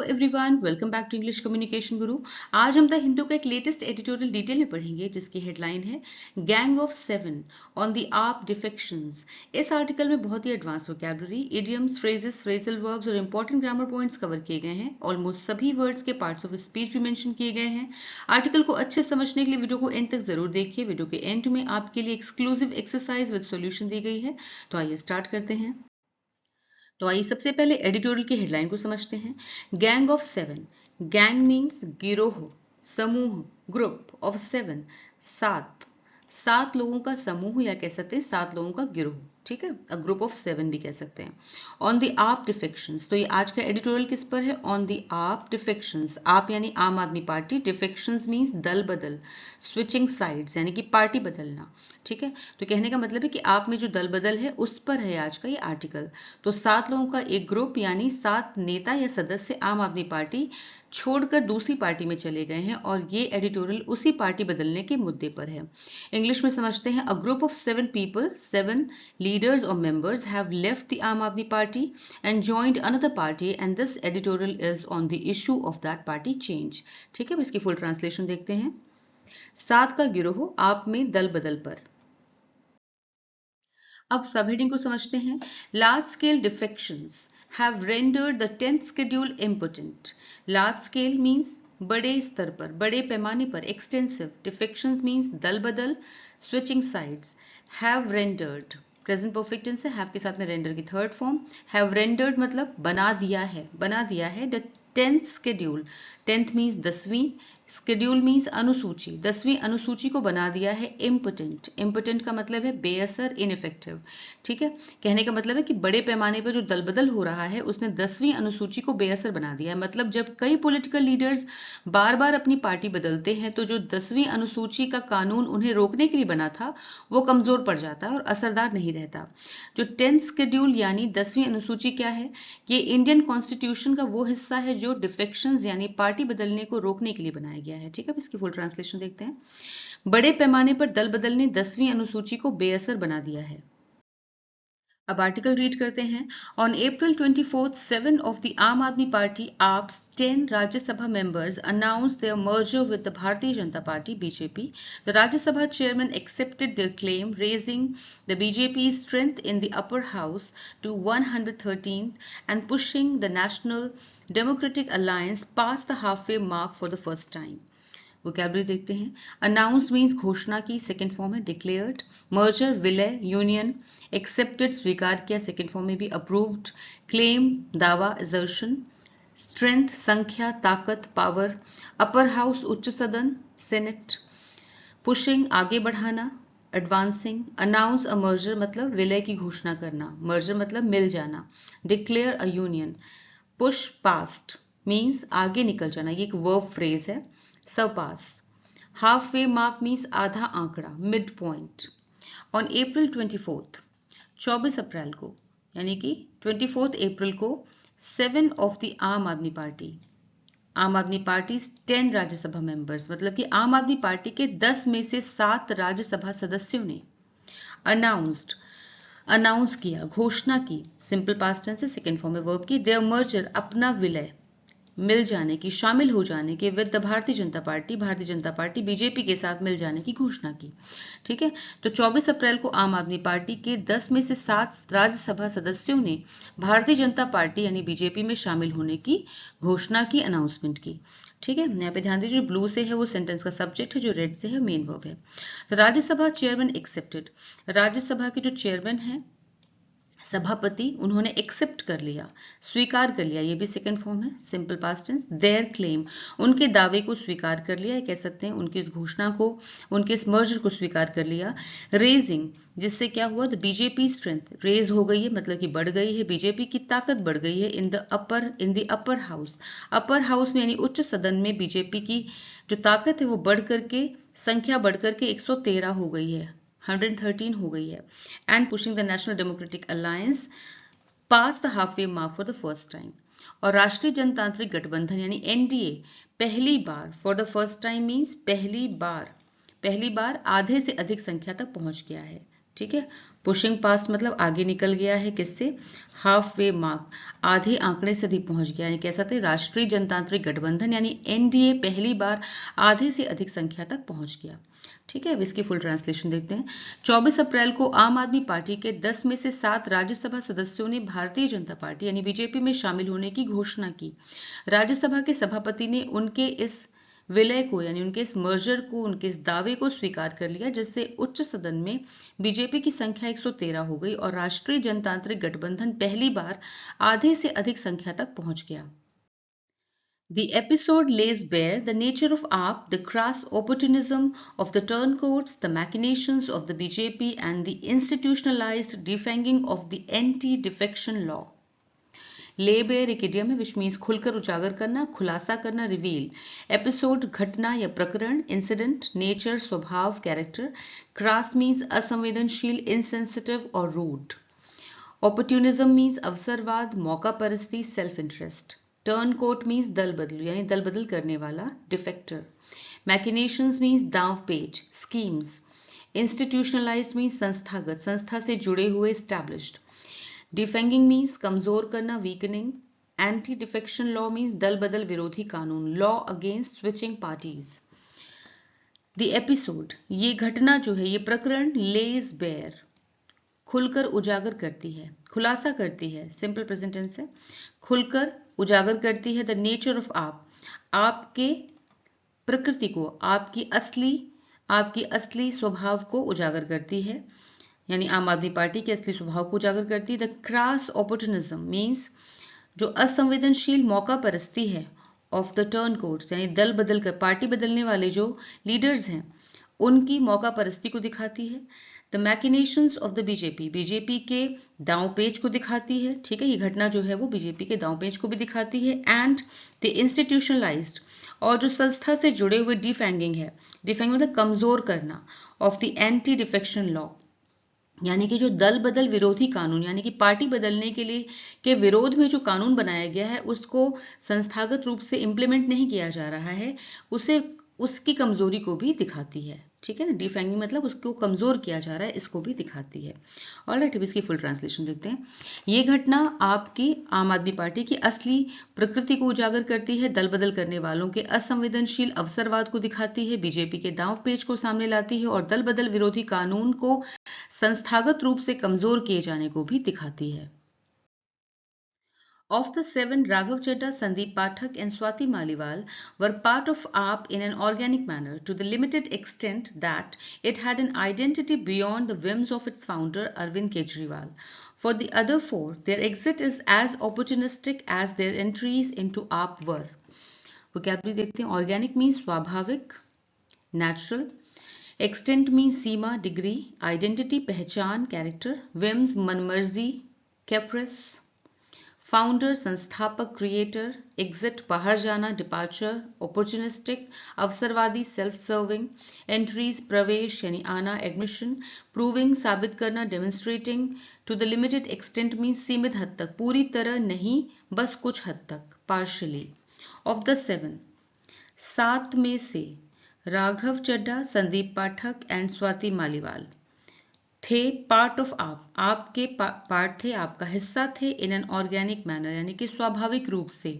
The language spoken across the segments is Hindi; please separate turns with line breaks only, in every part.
Everyone, welcome back to English communication Guru. आज हम द हिंदू का एक लेटेस्ट एडिटोरियल डिटेल में पढ़ेंगे जिसकी हेडलाइन है गैंग ऑफ 7 ऑन द आर्प डिफेक्शंस। इस आर्टिकल में बहुत ही advance vocabulary, idioms, phrases, phrasal verbs और इंपॉर्टेंट ग्रामर पॉइंट्स कवर किए गए हैं। ऑलमोस्ट सभी वर्ड्स के पार्ट्स ऑफ स्पीच भी मेंशन किए गए हैं। आर्टिकल को अच्छे समझने के लिए वीडियो को एंड तक जरूर देखिए। वीडियो के एंड में आपके लिए एक्सक्लूसिव एक्सरसाइज विद सॉल्यूशन दी गई है। तो आइए स्टार्ट करते हैं। तो आइए सबसे पहले एडिटोरियल की हेडलाइन को समझते हैं। Gang of 7। गैंग मीन्स गिरोह, समूह, ग्रुप ऑफ 7, 7 लोगों का समूह या कह सकते हैं 7 लोगों का गिरोह। ठीक है, अ ग्रुप ऑफ 7 भी कह सकते हैं। ऑन द आर्प डिफेक्शंस, तो ये आज का एडिटोरियल किस पर है? ऑन द आर्प डिफेक्शंस। आप यानी आम आदमी पार्टी, डिफेक्शंस मीन्स दल बदल, स्विचिंग साइड्स यानी कि पार्टी बदलना। ठीक है, तो कहने का मतलब है कि आप में जो दल बदल है उस पर है आज का ये आर्टिकल। तो 7 लोगों का एक ग्रुप यानी 7 नेता या सदस्य आम आदमी पार्टी छोड़कर दूसरी पार्टी में चले गए हैं और ये एडिटोरियल उसी पार्टी बदलने के मुद्दे पर है। इंग्लिश में समझते हैं। A group of 7 people, 7 leaders और मेंबर्स हैव लेफ्ट द आम आदमी party and joined another party and this editorial is on the issue of that party change. ठीक है, इसकी फुल ट्रांसलेशन देखते हैं। 7 का गिरोह आप में दल बदल पर। अब सब हेडिंग को समझते हैं। Large scale defections have rendered the 10th schedule important. Large scale means बड़े स्तर पर, बड़े पैमाने पर, एक्सटेंसिव। डिफेक्शंस मीन्स दल बदल, switching sides. Have rendered present perfect tense है, हैव के साथ में रेंडर की थर्ड फॉर्म। हैव रेंडर्ड मतलब बना दिया है, बना दिया है। The 10th schedule, 10th means 10वीं, शेड्यूल मीन्स अनुसूची, 10वीं अनुसूची को बना दिया है इम्पोटेंट। इम्पोटेंट का मतलब है बेअसर, इनइफेक्टिव। ठीक है, कहने का मतलब है कि बड़े पैमाने पर जो दल बदल हो रहा है उसने 10वीं अनुसूची को बेअसर बना दिया है। मतलब जब कई पॉलिटिकल लीडर्स बार बार अपनी पार्टी बदलते हैं तो जो 10वीं अनुसूची का कानून उन्हें रोकने के लिए बना था वो कमजोर पड़ जाता है और असरदार नहीं रहता। जो 10th शेड्यूल यानी 10वीं अनुसूची क्या है? ये इंडियन कॉन्स्टिट्यूशन का वो हिस्सा है जो डिफेक्शंस यानी पार्टी बदलने को रोकने के लिए बनाया गया है। ठीक है, इसकी फुल ट्रांसलेशन देखते हैं। बड़े पैमाने पर दल बदल ने 10वीं अनुसूची को बेअसर बना दिया है। अब आर्टिकल रीड करते हैं। On April 24th, 7 of the आम आदमी party AAP's 10 Rajya Sabha members announced their merger with the Bharatiya Janata Party (BJP). The Rajya Sabha chairman accepted their claim, raising the BJP's strength in the upper house to 113th and pushing the National Democratic Alliance past the halfway mark for the first time. Vocabulary देखते हैं। अनाउंस मीन्स घोषणा की, सेकेंड फॉर्म है डिक्लेयर्ड। मर्जर विलय, यूनियन। एक्सेप्टेड स्वीकार किया, सेकेंड फॉर्म में भी अप्रूव्ड। क्लेम दावा, असर्शन। स्ट्रेंथ संख्या, ताकत, पावर। अपर हाउस उच्च सदन, सेनेट। पुशिंग आगे बढ़ाना, एडवांसिंग। अनाउंस अ मर्जर मतलब विलय की घोषणा करना, मर्जर मतलब मिल जाना। Declare a union. Push past means आगे निकल जाना, ये एक वर्ब फ्रेज है। Surpass. Half way mark means आधा आंकड़ा, mid point. On April 24 April को यानी कि 24 अप्रैल को 7 ऑफ द आम आदमी पार्टी 10 राज्यसभा मेंबर्स मतलब कि आम आदमी पार्टी के 10 में से 7 राज्यसभा सदस्यों ने अनाउंस किया, घोषणा की, सिंपल पास्ट टेंस है, सेकेंड फॉर्म में वर्ब की। देयर मर्जर अपना विलय, मिल जाने की, शामिल हो जाने के, with the Bharatiya Janata party BJP के साथ मिल जाने की घोषणा की। ठीक है, तो 24 अप्रैल को आम आदमी पार्टी के 10 में से 7 राज्यसभा सदस्यों ने भारतीय जनता पार्टी यानी बीजेपी में शामिल होने की घोषणा की, अनाउंसमेंट की। ठीक है, यहाँ पे ध्यान दीजिए, जो ब्लू से है वो सेंटेंस का सब्जेक्ट है, जो रेड से है मेन वर्ब है। राज्यसभा चेयरमैन एक्सेप्टेड, राज्यसभा के जो चेयरमैन है सभापति, उन्होंने एक्सेप्ट कर लिया, स्वीकार कर लिया, ये भी सेकंड फॉर्म है, simple past tense. Their claim, उनके दावे को स्वीकार कर लिया, कह सकते हैं उनकी इस घोषणा को, उनके इस मर्जर को स्वीकार कर लिया। रेजिंग, जिससे क्या हुआ? द बीजेपी स्ट्रेंथ, रेज हो गई है मतलब कि बढ़ गई है, बीजेपी की ताकत बढ़ गई है। In the upper house, upper house में यानी उच्च सदन में बीजेपी की जो ताकत है वो बढ़ करके, संख्या बढ़ करके 113 हो गई है, 113 हो गई है। And pushing the National Democratic Alliance past the half way mark for the first time, और राष्ट्रीय जनतांत्रिक गठबंधन यानी एनडीए पहली बार, for the first time means पहली बार आधे से अधिक संख्या तक पहुंच गया है। ठीक है। पुशिंग पास्ट मतलब आगे निकल गया है, किससे? हाफ वे मार्क, आधे आंकड़े से अधिक पहुंच गया। यानी कैसा था? राष्ट्रीय जनतांत्रिक गठबंधन यानी एनडीए पहली बार आधे से अधिक संख्या तक पहुंच गया। ठीक है, अब इसकी फुल ट्रांसलेशन देखते हैं। 24 अप्रैल को आम आदमी पार्टी के 10 में से 7 राज्यसभा सदस्यों ने भारतीय जनता पार्टी यानी बीजेपी में शामिल होने की घोषणा की। राज्यसभा के सभापति ने उनके इस विलय को यानी उनके इस मर्जर को, उनके इस दावे को स्वीकार कर लिया, जिससे उच्च सदन में बीजेपी की संख्या 113 हो गई और राष्ट्रीय जनतांत्रिक गठबंधन पहली बार आधे से अधिक संख्या तक पहुंच गया। The episode lays bare the nature of AAP, the crass opportunism of the turncoats, the machinations of the BJP, and the institutionalized defanging of the anti-defection law. ले बेयर एक इडियम है विच मीन्स खुलकर उजागर करना, खुलासा करना, रिवील। एपिसोड घटना या प्रकरण, इंसिडेंट, नेचर स्वभाव, कैरेक्टर। क्रास मीन्स असंवेदनशील, इनसेंसिटिव और रूड। ऑपर्ट्यूनिज्म मीन्स अवसरवाद, मौका परस्ती, self interest. Turncoat means दल बदलू यानी दल बदल करने वाला, डिफेक्टर। मैकिनेशंस मीन्स दांव पेच, स्कीम्स। इंस्टीट्यूशनलाइज्ड मीन्स संस्थागत, संस्था से जुड़े हुए, एस्टैब्लिश्ड। डिफेंगिंग मीन्स कमजोर करना, weakening. Anti defection law means दल बदल विरोधी कानून, law against switching parties. The episode, ये घटना जो है, ये प्रकरण, लेज बेयर, खुलकर उजागर करती है, खुलासा करती है, सिंपल प्रेजेंट टेंस है, खुलकर उजागर करती है द नेचर ऑफ आप, आपके प्रकृति को, आपकी असली स्वभाव को उजागर करती है, यानी आम आदमी पार्टी के असली स्वभाव को उजागर करती है। द क्रास ऑपर्चुनिज्म मीन्स जो असंवेदनशील मौका परस्ती है, ऑफ द टर्न कोट्स यानी दल बदल कर पार्टी बदलने वाले जो लीडर्स हैं उनकी मौका परस्ती को दिखाती है। द मैकिनेशंस ऑफ द बीजेपी के दांव पेच को दिखाती है। ठीक है, ये घटना जो है वो बीजेपी के दांव पेच को भी दिखाती है। एंड द इंस्टीट्यूशनलाइज्ड, और जो संस्था से जुड़े हुए डिफेंगिंग है, डिफेंगिंग मतलब कमजोर करना, of the anti defection law यानी कि जो दल बदल विरोधी कानून यानी कि पार्टी बदलने के लिए के विरोध में जो कानून बनाया गया है उसको संस्थागत रूप से इंप्लीमेंट नहीं किया जा रहा है, उसे उसकी कमजोरी को भी दिखाती है। ठीक है ना, डिफेंगिंग मतलब उसको कमजोर किया जा रहा है, इसको भी दिखाती है। ऑलराइट, अब इसकी फुल ट्रांसलेशन देखते हैं। ये घटना आपकी आम आदमी पार्टी की असली प्रकृति को उजागर करती है, दल बदल करने वालों के असंवेदनशील अवसरवाद को दिखाती है, बीजेपी के दांव पेच को सामने लाती है और दल बदल विरोधी कानून को संस्थागत रूप से कमजोर किए जाने को भी दिखाती है। Of the 7, Raghav Chadha, Sandeep Pathak and Swati Maliwal were part of AAP in an organic manner to the limited extent that it had an identity beyond the whims of its founder Arvind Kejriwal. For the other 4, their exit is as opportunistic as their entries into AAP were. Vocabulary देखते हैं। Organic means स्वाभाविक, natural. Extent means सीमा, degree. Identity पहचान, character. Whims मनमर्जी, caprice. फाउंडर संस्थापक, क्रिएटर। एग्जिट बाहर जाना, डिपार्चर। अपॉर्चुनिस्टिक अवसरवादी, सेल्फ सर्विंग। एंट्रीज प्रवेश यानी आना, एडमिशन। प्रूविंग साबित करना, demonstrating. To the limited extent mean सीमित हद तक, पूरी तरह नहीं, बस कुछ हद तक, पार्शियली। ऑफ द 7, 7 में से राघव चड्ढा, संदीप पाठक एंड स्वाति मालीवाल थे पार्ट ऑफ आप, आपके पार्ट थे, आपका हिस्सा थे, इन एन ऑर्गेनिक मैनर यानी कि स्वाभाविक रूप से।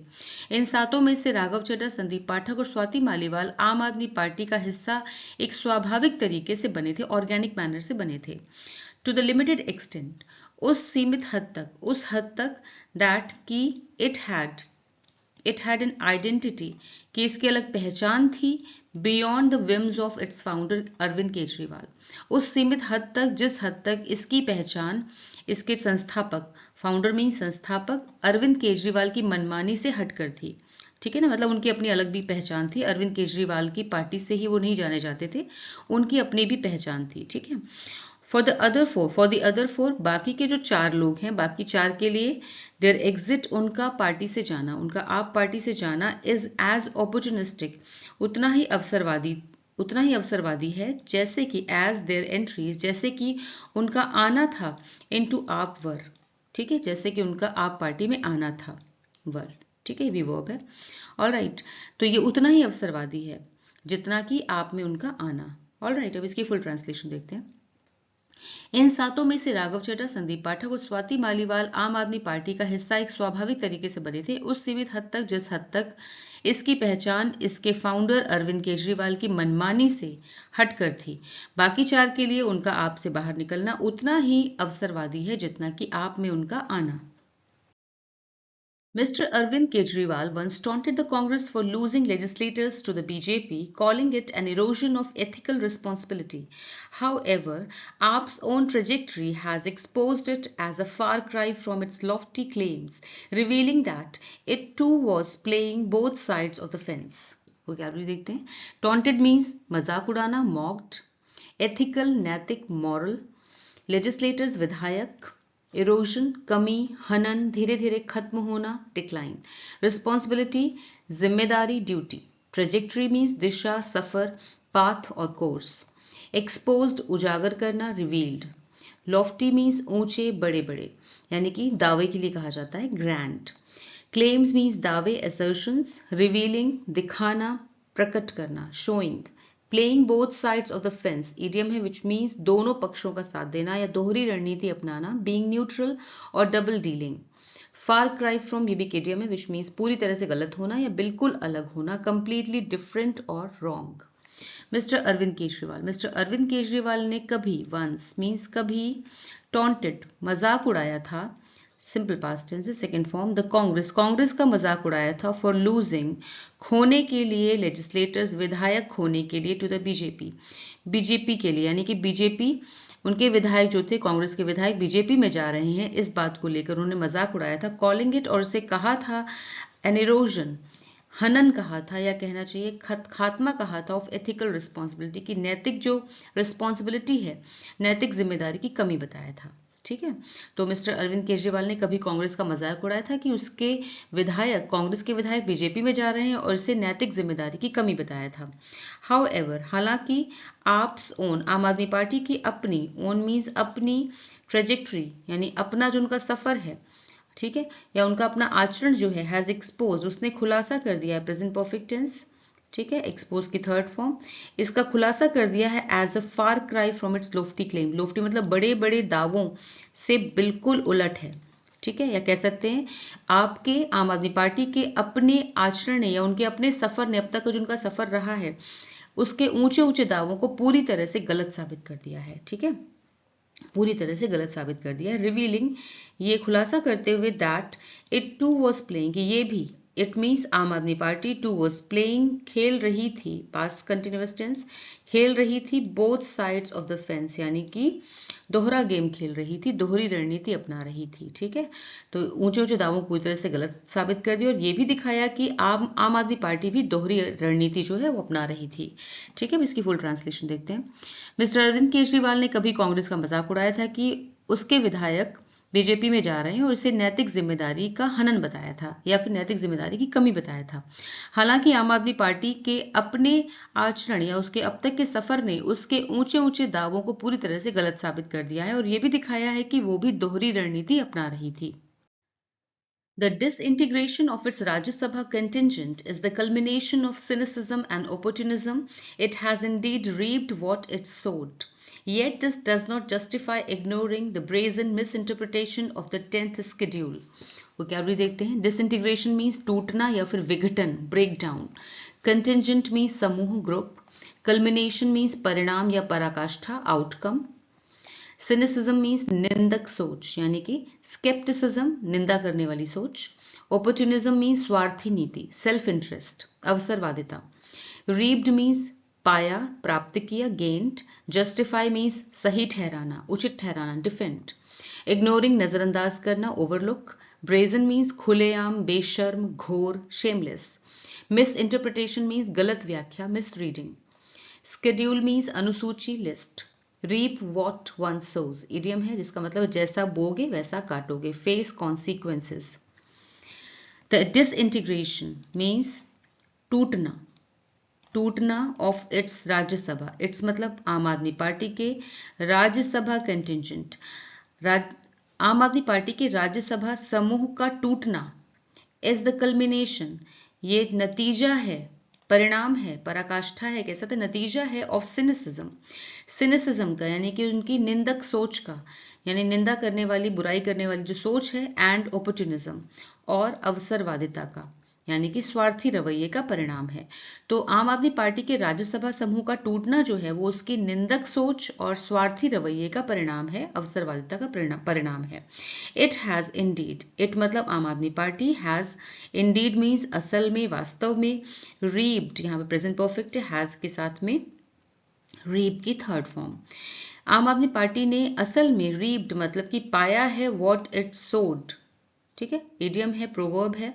इन 7 में से राघव चड्ढा, संदीप पाठक और स्वाति मालीवाल आम आदमी पार्टी का हिस्सा एक स्वाभाविक तरीके से बने थे, ऑर्गेनिक मैनर से बने थे। टू द लिमिटेड एक्सटेंट, उस सीमित हद तक, उस हद तक, दैट की इट हैड एन आइडेंटिटी, कि इसकी अलग पहचान थी, beyond the whims of its founder Arvind Kejriwal, उस सीमित हद तक जिस हद तक इसकी पहचान इसके संस्थापक, फाउंडर मीन संस्थापक, अरविंद केजरीवाल की मनमानी से हटकर थी। ठीक है ना, मतलब उनकी अपनी अलग भी पहचान थी, अरविंद केजरीवाल की पार्टी से ही वो नहीं जाने जाते थे, उनकी अपनी भी पहचान थी। ठीक है, फॉर द अदर फोर, बाकी के जो 4 लोग हैं, बाकी 4 के लिए देयर एग्जिट, उनका पार्टी से जाना, उनका आप पार्टी से जाना, इज एज अपॉर्चुनिस्टिक, उतना ही अवसरवादी है, जैसे कि एज देयर एंट्रीज, जैसे कि उनका आना था, इनटू आप वर। ठीक है, जैसे कि उनका आप पार्टी में आना था, वर। ठीक है, ये भी वर्ब है। ऑलराइट, तो ये उतना ही अवसरवादी है जितना कि आप में उनका आना। ऑलराइट, अब इसकी फुल ट्रांसलेशन देखते हैं। इन सातों में से राघव चड्ढा, संदीप पाठक और स्वाति मालीवाल आम आदमी पार्टी का हिस्सा एक स्वाभाविक तरीके से बने थे, उस सीमित हद तक जिस हद तक इसकी पहचान इसके फाउंडर अरविंद केजरीवाल की मनमानी से हटकर थी। बाकी चार के लिए उनका आप से बाहर निकलना उतना ही अवसरवादी है जितना कि आप में उनका आना। Mr. Arvind Kejriwal once taunted the Congress for losing legislators to the BJP, calling it an erosion of ethical responsibility. However, AAP's own trajectory has exposed it as a far cry from its lofty claims, revealing that it too was playing both sides of the fence. Vocabulary देखते हैं. Taunted means मजाक उड़ाना, mocked. Ethical, नैतिक, moral. Legislators, विधायक. इरोजन, कमी, हनन, धीरे धीरे खत्म होना, डिक्लाइन. रिस्पॉन्सिबिलिटी, जिम्मेदारी, ड्यूटी. ट्रेजेक्टरी मीन्स दिशा, सफर, पाथ और कोर्स. एक्सपोज्ड, उजागर करना, रिवील्ड. लॉफ्टी मीन्स ऊंचे, बड़े बड़े, यानी कि दावे के लिए कहा जाता है ग्रैंड. क्लेम्स मीन्स दावे, असर्शंस. रिवीलिंग, दिखाना, प्रकट करना, showing. Playing both sides of the fence idiom है विच मीन्स दोनों पक्षों का साथ देना या दोहरी रणनीति अपनाना. बीइंग न्यूट्रल और double dealing. Far cry from ये भी इडियम है विच मीन्स पूरी तरह से गलत होना या बिल्कुल अलग होना, कंप्लीटली डिफरेंट और wrong. Mister Arvind Kejriwal. Mister Arvind Kejriwal ने कभी, वंस मीन्स कभी, टॉन्टेड मजाक उड़ाया था, सिंपल पास्ट टेंस है, सेकंड फॉर्म, द कांग्रेस का मजाक उड़ाया था, फॉर लूजिंग खोने के लिए, लेजिस्लेटर्स विधायक खोने के लिए, टू द बीजेपी के लिए, यानी कि बीजेपी उनके विधायक जो थे, कांग्रेस के विधायक बीजेपी में जा रहे हैं, इस बात को लेकर उन्होंने मजाक उड़ाया था. कॉलिंग इट, और उसे कहा था एन इरोजन, हनन कहा था या कहना चाहिए खात्मा कहा था, ऑफ एथिकल रिस्पॉन्सिबिलिटी की नैतिक जो रिस्पॉन्सिबिलिटी है, नैतिक जिम्मेदारी की कमी बताया था. ठीक है, तो मिस्टर अरविंद केजरीवाल ने कभी कांग्रेस का मजाक उड़ाया था कि उसके विधायक, कांग्रेस के विधायक बीजेपी में जा रहे हैं और इसे नैतिक जिम्मेदारी की कमी बताया था. हाउएवर, हालांकि आप्स ओन, आम आदमी पार्टी की अपनी, ओन मीन्स अपनी, ट्रेजेक्टरी यानी अपना जो उनका सफर है, ठीक है, या उनका अपना आचरण जो है, हैज एक्सपोज, उसने खुलासा कर दिया है, प्रेजेंट परफेक्ट टेंस, ठीक है, एक्सपोज की थर्ड फॉर्म, इसका खुलासा कर दिया है as a far cry from its lofty claim. Lofty मतलब बड़े बड़े दावों से बिल्कुल उलट है. ठीक है, या कह सकते हैं आपके आम आदमी पार्टी के अपने आचरण ने या उनके अपने सफर ने, अब तक जो उनका सफर रहा है, उसके ऊंचे ऊंचे दावों को पूरी तरह से गलत साबित कर दिया है. ठीक है, पूरी तरह से गलत साबित कर दिया है. रिवीलिंग, ये खुलासा करते हुए that it too was playing, ये भी, इट मीन्स आम आदमी पार्टी, टू वॉज प्लेइंग खेल रही थी, पास्ट कंटिन्यूअस टेंस, खेल रही थी, both sides of the fence यानी कि दोहरा गेम खेल रही थी, दोहरी रणनीति अपना रही थी. ठीक है, तो ऊंचे ऊंचे दावों पूरी तरह से गलत साबित कर दिया और ये भी दिखाया कि आम आदमी पार्टी भी दोहरी रणनीति जो है वो अपना रही थी. ठीक है, अब इसकी फुल ट्रांसलेशन देखते हैं. मिस्टर अरविंद केजरीवाल ने कभी कांग्रेस का मजाक उड़ाया था कि उसके विधायक बीजेपी में जा रहे हैं और इसे नैतिक जिम्मेदारी का हनन बताया था या फिर नैतिक जिम्मेदारी की कमी बताया था. हालांकि आम आदमी पार्टी के अपने आचरण या उसके अब तक के सफर ने उसके ऊंचे ऊंचे दावों को पूरी तरह से गलत साबित कर दिया है और यह भी दिखाया है कि वो भी दोहरी रणनीति अपना रही थी. The disintegration of its Rajya Sabha contingent is the culmination of cynicism and opportunism. It has indeed reaped what it sowed. Yet this does not justify ignoring the brazen misinterpretation of the 10th schedule. Vocabulary देखते हैं. Disintegration means टूटना या फिर विघटन, breakdown. Contingent means समूह, group. Culmination means परिणाम या पराकाष्ठा, outcome. सिनिसिज्म मीन्स निंदक सोच यानी कि स्केप्टिसिज्म, निंदा करने वाली सोच. ओपोर्चुनिज्म मीन्स स्वार्थी नीति, सेल्फ इंटरेस्ट, अवसरवादिता. रीप्ड मीन्स पाया, प्राप्त किया, गेन्ड. जस्टिफाई मीन्स सही ठहराना, उचित ठहराना, डिफेंड. इग्नोरिंग नजरअंदाज करना, ओवरलुक. ब्रेजन मीन्स खुलेआम, बेशर्म, घोर, शेमलेस. मिस इंटरप्रिटेशन मीन्स गलत व्याख्या, मिस रीडिंग. स्केड्यूल मीन्स अनुसूची, list. Reap what one sows idiom है जिसका मतलब जैसा बोगे वैसा काटोगे, face consequences. The disintegration means टूटना, टूटना ऑफ इट्स राज्यसभा, इट्स मतलब आम आदमी पार्टी के राज्यसभा कंटिंजेंट, आम आदमी पार्टी के राज्यसभा समूह का टूटना. इज द कल्मिनेशन, ये नतीजा है, परिणाम है, पराकाष्ठा है, कह सकते नतीजा है ऑफ सिनिसिज्म का, यानी कि उनकी निंदक सोच का, यानी निंदा करने वाली, बुराई करने वाली जो सोच है, एंड ओपोर्चुनिज्म और अवसरवादिता का, यानी कि स्वार्थी रवैये का परिणाम है। तो आम आदमी पार्टी के राज्यसभा समूह का टूटना जो है वो उसकी निंदक सोच और स्वार्थी रवैये का परिणाम है, अवसरवादिता का परिणाम है। इट हैज इंडीड, इट मतलब आम आदमी पार्टी, हैज इंडीड मीन्स असल में, वास्तव में, रीप्ड यहाँ पे प्रेजेंट परफेक्ट है, हैज के साथ में रीप की थर्ड फॉर्म। आम आदमी पार्टी ने असल में रीप्ड मतलब कि पाया है व्हाट इट सोड, ठीक है, इडियम है, प्रोवर्ब है,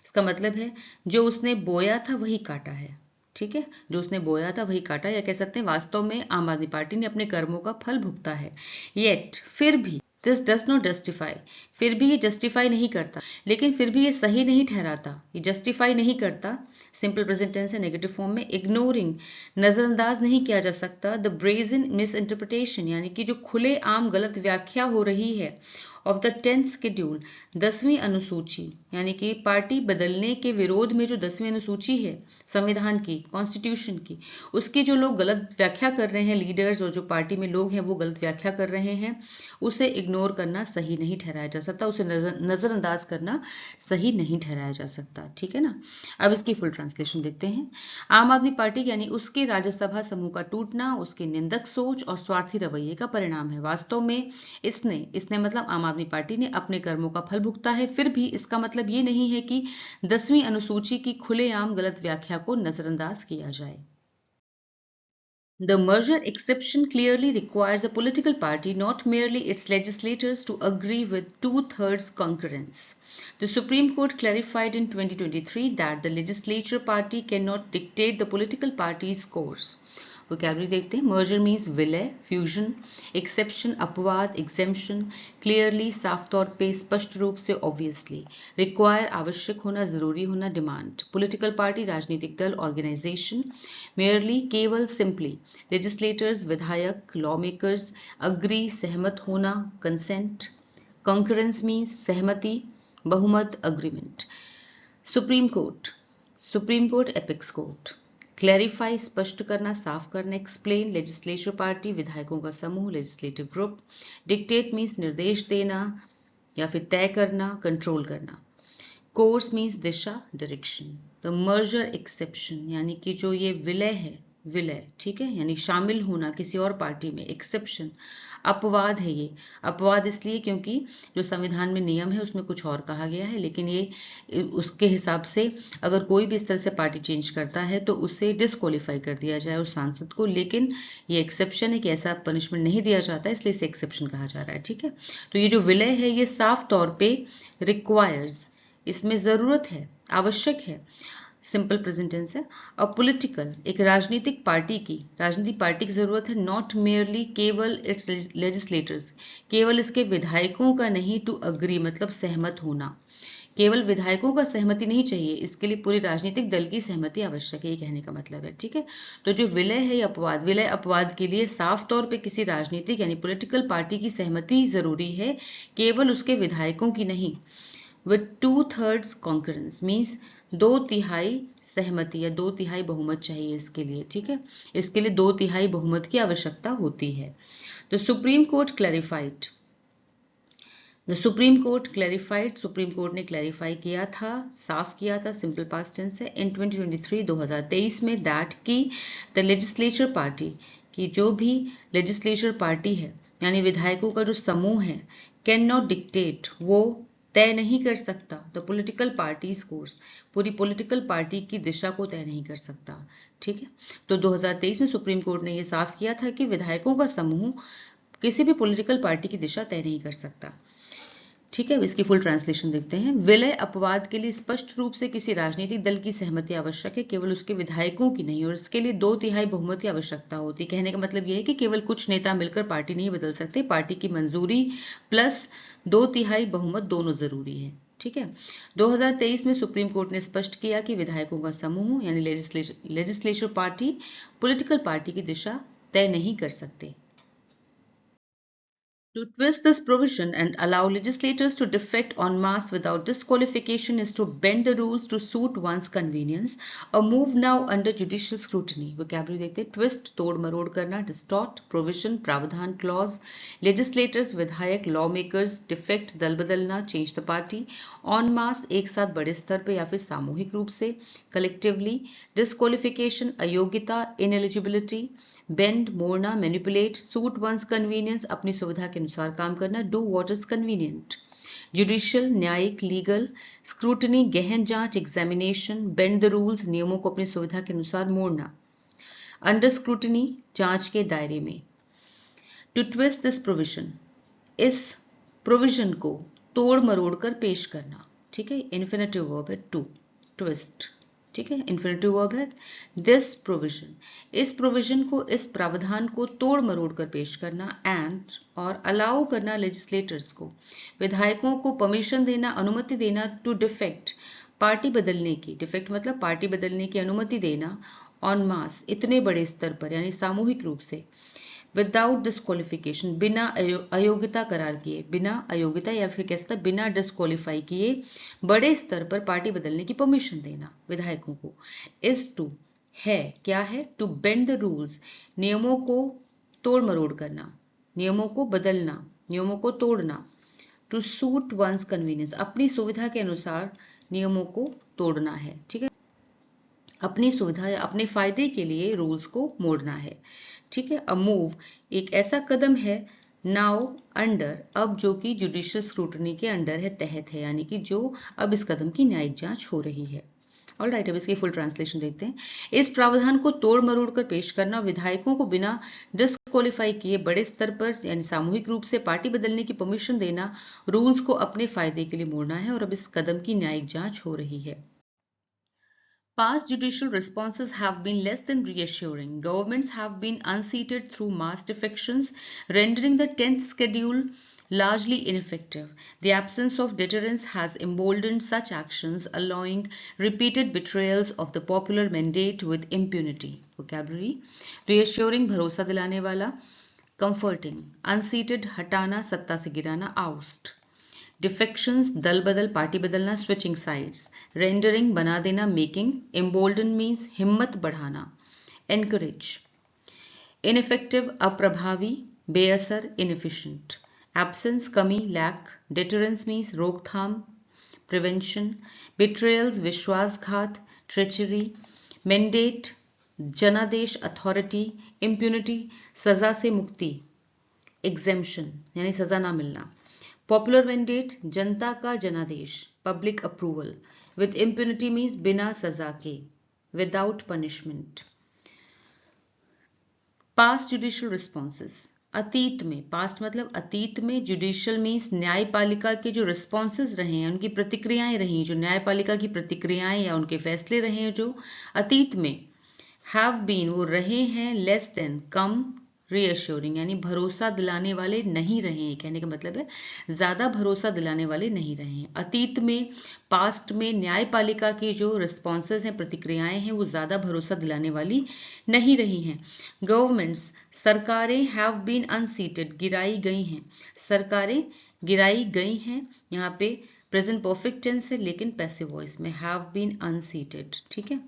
इसका मतलब है जो उसने बोया था वही काटा है, ठीक है, जो उसने बोया था वही काटा, या कह सकते हैं वास्तव में आम आदमी पार्टी ने अपने कर्मों का फल भुगता है। येट, फिर भी, दिस डज नॉट जस्टिफाई, फिर भी ये जस्टिफाई नहीं करता, लेकिन फिर भी ये सही नहीं ठहराता, ये जस्टिफाई नहीं करता, सिंपल प्रेजेंट टेंस है, नेगेटिव फॉर्म में, इग्नोरिंग, नजरअंदाज नहीं किया जा सकता, द ब्रेजन मिस इंटरप्रिटेशन, यानी कि जो खुले आम गलत व्याख्या हो रही है ऑफ द 10th शेड्यूल, 10वीं अनुसूची, यानी कि पार्टी बदलने के विरोध में जो 10वीं अनुसूची है संविधान की, कॉन्स्टिट्यूशन की, उसकी जो लोग गलत व्याख्या कर रहे हैं, लीडर्स और जो पार्टी में लोग हैं वो गलत व्याख्या कर रहे हैं, उसे इग्नोर करना सही नहीं ठहराया जा सकता, उसे नजरअंदाज करना सही नहीं ठहराया जा सकता, ठीक है ना। अब इसकी फुल ट्रांसलेशन देखते हैं। आम आदमी पार्टी यानी उसके राज्यसभा समूह का टूटना उसकी निंदक सोच और स्वार्थी रवैये का परिणाम है। वास्तव में इसने मतलब आम आदमी पार्टी ने अपने कर्मों का फल भुगता है, फिर भी इसका मतलब ये नहीं है कि 10वीं अनुसूची की खुलेआम गलत व्याख्या को नजरअंदाज किया जाए। The merger exception clearly requires a political party, not merely its legislators, to agree with 2/3 concurrence. The Supreme Court clarified in 2023 that the legislature party cannot dictate the political party's course. Vocabulary देखते हैं। मर्जर मीन्स विलय, फ्यूजन, एक्सेप्शन अपवाद, एग्जेम्पशन, क्लियरली साफ तौर पे, स्पष्ट रूप से, ऑब्वियसली, रिक्वायर आवश्यक होना, जरूरी होना, डिमांड, पॉलिटिकल पार्टी राजनीतिक दल, ऑर्गेनाइजेशन, मेयरली केवल, सिंपली, लेजिस्लेटर्स विधायक, लॉ मेकर्स, अग्री सहमत होना, कंसेंट, कंकरेंस मीन्स सहमति, बहुमत, agreement. Supreme court apex court. Clarify स्पष्ट करना, साफ करना, एक्सप्लेन लेजिस्लेचर पार्टी विधायकों का समूह, लेजिस्लेटिव ग्रुप, डिक्टेट मीन्स निर्देश देना या फिर तय करना, कंट्रोल करना, course means Disha, direction. The merger exception यानी कि जो ये विलय है, विलय, ठीक है, यानी शामिल होना किसी और पार्टी में, एक्सेप्शन अपवाद है। ये अपवाद इसलिए क्योंकि जो संविधान में नियम है उसमें कुछ और कहा गया है, लेकिन ये उसके हिसाब से अगर कोई भी इस तरह से पार्टी चेंज करता है तो उसे डिस्क्वालीफाई कर दिया जाए उस सांसद को, लेकिन ये एक्सेप्शन है कि ऐसा पनिशमेंट नहीं दिया जाता, इसलिए इसे एक्सेप्शन कहा जा रहा है, ठीक है। तो ये जो विलय है ये साफ तौर पे रिक्वायर्स, इसमें जरूरत है, आवश्यक है, सिंपल प्रेजेंट टेंस है। और पॉलिटिकल, एक राजनीतिक पार्टी की जरूरत है, नॉट मेयरली, केवल इट्स लेजिस्लेटर्स, केवल इसके विधायकों का नहीं, टू अग्री मतलब सहमत होना, केवल विधायकों का सहमति नहीं चाहिए, इसके लिए पूरी राजनीतिक दल की सहमति आवश्यक है, ये कहने का मतलब है, ठीक है। तो जो विलय है, अपवाद, विलय अपवाद के लिए साफ तौर पे किसी राजनीतिक यानी पॉलिटिकल पार्टी की सहमति जरूरी है, केवल उसके विधायकों की नहीं। विद 2/3 कॉन्करेंस मीन्स 2/3 सहमति या 2/3 बहुमत चाहिए इसके लिए, ठीक है, इसके लिए 2/3 बहुमत की आवश्यकता होती है। तो supreme court clarified, supreme court ने क्लैरिफाई किया था, साफ किया था, सिंपल पास्ट टेंस है, इन 2023 में, दैट की द लेजिस्लेचर पार्टी की जो भी लेजिस्लेचर पार्टी है यानी विधायकों का जो समूह है, कैन नॉट डिक्टेट, वो तय नहीं कर सकता, द पॉलिटिकल पार्टीज कोर्स, पूरी पॉलिटिकल पार्टी की दिशा को तय नहीं कर सकता, ठीक है। तो 2023 में सुप्रीम कोर्ट ने यह साफ किया था कि विधायकों का समूह किसी भी पॉलिटिकल पार्टी की दिशा तय नहीं कर सकता, ठीक है। इसकी फुल ट्रांसलेशन देखते हैं। विलय अपवाद के लिए स्पष्ट रूप से किसी राजनीतिक दल की सहमति आवश्यक है, केवल उसके विधायकों की नहीं, और इसके लिए 2/3 बहुमत की आवश्यकता होती है। कहने का मतलब यह है कि केवल कुछ नेता मिलकर पार्टी नहीं बदल सकते, पार्टी की मंजूरी प्लस 2/3 बहुमत दोनों जरूरी है, ठीक है। 2023 में सुप्रीम कोर्ट ने स्पष्ट किया कि विधायकों का समूह यानी लेजिस्लेचर पार्टी पॉलिटिकल पार्टी की दिशा तय नहीं कर सकते। To twist this provision and allow legislators to defect en masse without disqualification is to bend the rules to suit one's convenience, a move now under judicial scrutiny. Vocabulary देखते हैं, twist तोड़ मरोड़ करना, distort, provision प्रावधान clause, legislators विधायक lawmakers, defect दल बदलना, change the party, en masse एक साथ बड़े स्तर पर या फिर सामूहिक रूप से, collectively, disqualification अयोग्यता, ineligibility, बेंड मोड़ना, मैनिपुलेट, सूट वंस कन्वीनियंस अपनी सुविधा के अनुसार काम करना, do what is convenient, judicial न्यायिक, लीगल, स्क्रूटनी गहन जांच, एग्जामिनेशन, बेंड द रूल्स नियमों को अपनी सुविधा के अनुसार मोड़ना, अंडर स्क्रूटनी जांच के दायरे में, टू ट्विस्ट दिस प्रोविजन इस प्रोविजन को तोड़ मरोड़ कर पेश करना, ठीक है, इन्फिनेटिव वर्ब है टू, ट्विस्ट, ठीक है, इन्फिनेटिव वर्ब है दिस प्रोविजन, इस प्रोविजन को, इस प्रावधान को तोड़ मरोड़ कर पेश करना, एंड और अलाउ करना लेजिस्लेटर्स को, विधायकों को परमिशन देना, अनुमति देना, टू डिफेक्ट पार्टी बदलने की, डिफेक्ट मतलब पार्टी बदलने की अनुमति देना, ऑन मास इतने बड़े स्तर पर यानी सामूहिक रूप से, विदाउट डिस्क्वालिफिकेशन बिना अयोग्यता करार किए, बिना अयोग्यता या फिर कैसा बिना डिस्क्वालीफाई किए बड़े स्तर पर पार्टी बदलने की परमिशन देना विधायकों को, इज टू है क्या है, टू बेंड द रूल्स नियमों को तोड़ मरोड़ करना, नियमों को बदलना, नियमों को तोड़ना, टू सूट वंस कन्वीनियंस अपनी सुविधा के अनुसार नियमों को तोड़ना है, ठीक है, अपनी सुविधा या अपने फायदे के लिए रूल्स को मोड़ना है, ठीक है, अ मूव एक ऐसा कदम है, नाउ अंडर अब जो कि जुडिशियल स्क्रूटनी के अंडर है, तहत है, यानी कि जो अब इस कदम की न्यायिक जांच हो रही है। ऑलराइट, अब इसकी फुल ट्रांसलेशन देखते हैं। इस प्रावधान को तोड़ मरोड़ कर पेश करना, विधायकों को बिना डिस्क्वालीफाई किए बड़े स्तर पर यानी सामूहिक रूप से पार्टी बदलने की परमिशन देना, रूल्स को अपने फायदे के लिए मोड़ना है और अब इस कदम की न्यायिक जांच हो रही है। Past judicial responses have been less than reassuring. Governments have been unseated through mass defections, rendering the 10th schedule largely ineffective. The absence of deterrence has emboldened such actions, allowing repeated betrayals of the popular mandate with impunity. Vocabulary: reassuring भरोसा दिलाने वाला, comforting, unseated हटाना, सत्ता से गिराना, oust. डिफेक्शंस दल बदल, पार्टी बदलना, स्विचिंग साइड्स, रेंडरिंग बना देना, मेकिंग, एम्बोल्डन मीन्स हिम्मत बढ़ाना, एनकरेज, इनइफेक्टिव अप्रभावी, बेअसर, इनएफिशिएंट, एब्सेंस कमी, लैक, डिटरेंस मीन्स रोकथाम, प्रिवेंशन, बिट्रेयल्स विश्वासघात, ट्रेचरी, मैंडेट जनादेश, अथॉरिटी, इम्प्यूनिटी सजा से मुक्ति, एग्जेम्पशन यानी सजा ना मिलना, पॉपुलर मैंडेट जनता का जनादेश, public approval, with impunity means बिना सजा के, without punishment. Past judicial responses अतीत में, पास्ट मतलब अतीत में, जुडिशियल मीन्स न्यायपालिका के जो रिस्पॉन्सेस रहे हैं, उनकी प्रतिक्रियाएं रही, जो न्यायपालिका की प्रतिक्रियाएं या उनके फैसले रहे हैं जो अतीत में, हैव बीन वो रहे हैं, लेस देन कम, रीअश्योरिंग यानी भरोसा दिलाने वाले नहीं रहे हैं, कहने का मतलब है ज्यादा भरोसा दिलाने वाले नहीं रहे हैं। अतीत में, पास्ट में न्यायपालिका की जो रिस्पॉन्सेज हैं, प्रतिक्रियाएं हैं, वो ज्यादा भरोसा दिलाने वाली नहीं रही हैं। गवर्नमेंट्स सरकारें, हैव बीन अनसीटेड गिराई गई हैं, सरकारें गिराई गई हैं, यहाँ पे प्रेजेंट परफेक्ट टेंस है लेकिन पैसिव वॉइस में, हैव बीन अनसीटेड, ठीक है,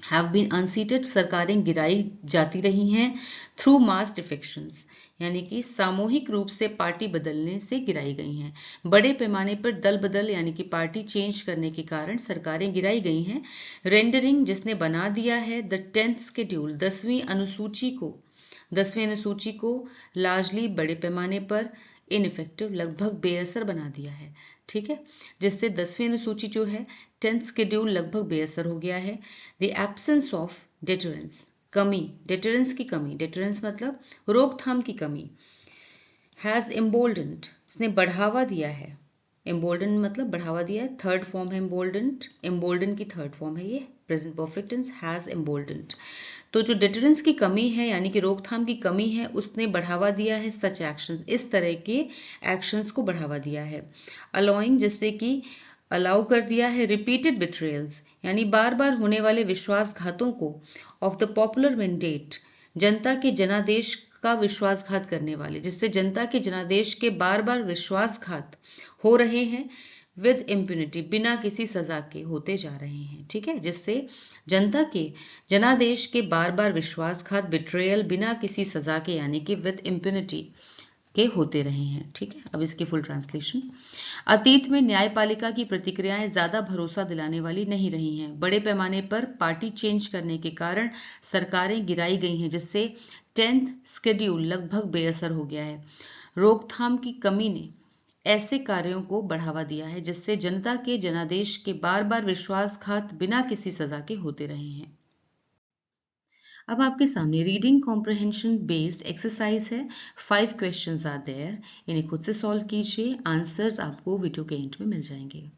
हैव बीन अनसीटेड सरकारें गिराई जाती रही हैं, थ्रू मास डिफेक्शंस यानी कि सामूहिक रूप से पार्टी बदलने से गिराई गई हैं, बड़े पैमाने पर दल बदल यानी कि पार्टी चेंज करने के कारण सरकारें गिराई गई हैं, रेंडरिंग जिसने बना दिया है द 10th शेड्यूल 10वीं अनुसूची को लार्जली बड़े पैमाने पर, इनइफेक्टिव लगभग बेअसर बना दिया है, ठीक है, जिससे 10वीं अनुसूची जो है 10th शेड्यूल लगभग बेअसर हो गया है। द एब्सेंस ऑफ डिटरेंस कमी, डिटरेंस की कमी, डिटरेंस मतलब रोकथाम की कमी, हैज एम्बोल्डेंड इसने बढ़ावा दिया है, एम्बोल्डन मतलब बढ़ावा दिया है, थर्ड फॉर्म है एम्बोल्डेंड, एम्बोल्डन की थर्ड फॉर्म है ये, प्रेजेंट परफेक्ट टेंस हैज एम्बोल्डेंड। तो जो डिटरेंस की कमी है यानी कि रोकथाम की कमी है, उसने बढ़ावा दिया है सच एक्शंस इस तरह के एक्शंस को बढ़ावा दिया है। अलाउइंग जिससे कि अलाउ कर दिया है, रिपीटेड बिट्रेयल्स यानी बार बार होने वाले विश्वासघातों को, ऑफ द पॉपुलर मैंडेट जनता के जनादेश का विश्वासघात करने वाले, जिससे जनता के जनादेश के बार बार विश्वासघात हो रहे हैं विद इम्प्यूनिटी, बिना किसी सजा के होते जा रहे हैं। ठीक है, जिससे जनता के जनादेश के बार बार विश्वासघात, बिट्रेयल, बिना किसी सजा के यानी कि विद इम्प्यूनिटी के होते रहे हैं। ठीक है, अब इसकी फुल ट्रांसलेशन। अतीत में न्यायपालिका की प्रतिक्रियाएं ज्यादा भरोसा दिलाने वाली नहीं रही हैं। बड़े पैमाने पर पार्टी चेंज करने के कारण सरकारें गिराई गई हैं, जिससे 10th शेड्यूल लगभग बेअसर हो गया है। रोकथाम की कमी ने ऐसे कार्यों को बढ़ावा दिया है जिससे जनता के जनादेश के बार बार विश्वासघात बिना किसी सजा के होते रहे हैं। अब आपके सामने रीडिंग कॉम्प्रहेंशन बेस्ड एक्सरसाइज है। 5 क्वेश्चंस आर देयर, इन्हें खुद से सॉल्व कीजिए। आंसर्स आपको वीडियो के एंड में मिल जाएंगे।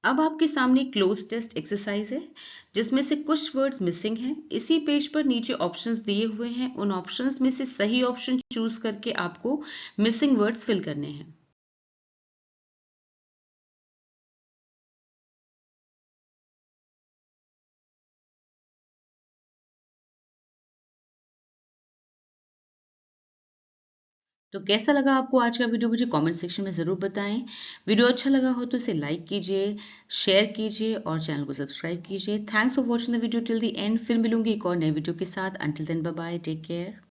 अब आपके सामने क्लोज टेस्ट एक्सरसाइज है, जिसमें से कुछ वर्ड्स मिसिंग हैं। इसी पेज पर नीचे ऑप्शंस दिए हुए हैं, उन ऑप्शंस में से सही ऑप्शन चूज करके आपको मिसिंग वर्ड्स फिल करने हैं। तो कैसा लगा आपको आज का वीडियो, मुझे कमेंट सेक्शन में ज़रूर बताएं। वीडियो अच्छा लगा हो तो इसे लाइक कीजिए, शेयर कीजिए और चैनल को सब्सक्राइब कीजिए। Thanks for watching the video till the end. फिर मिलूंगी एक और नए वीडियो के साथ। Until then bye bye, take care.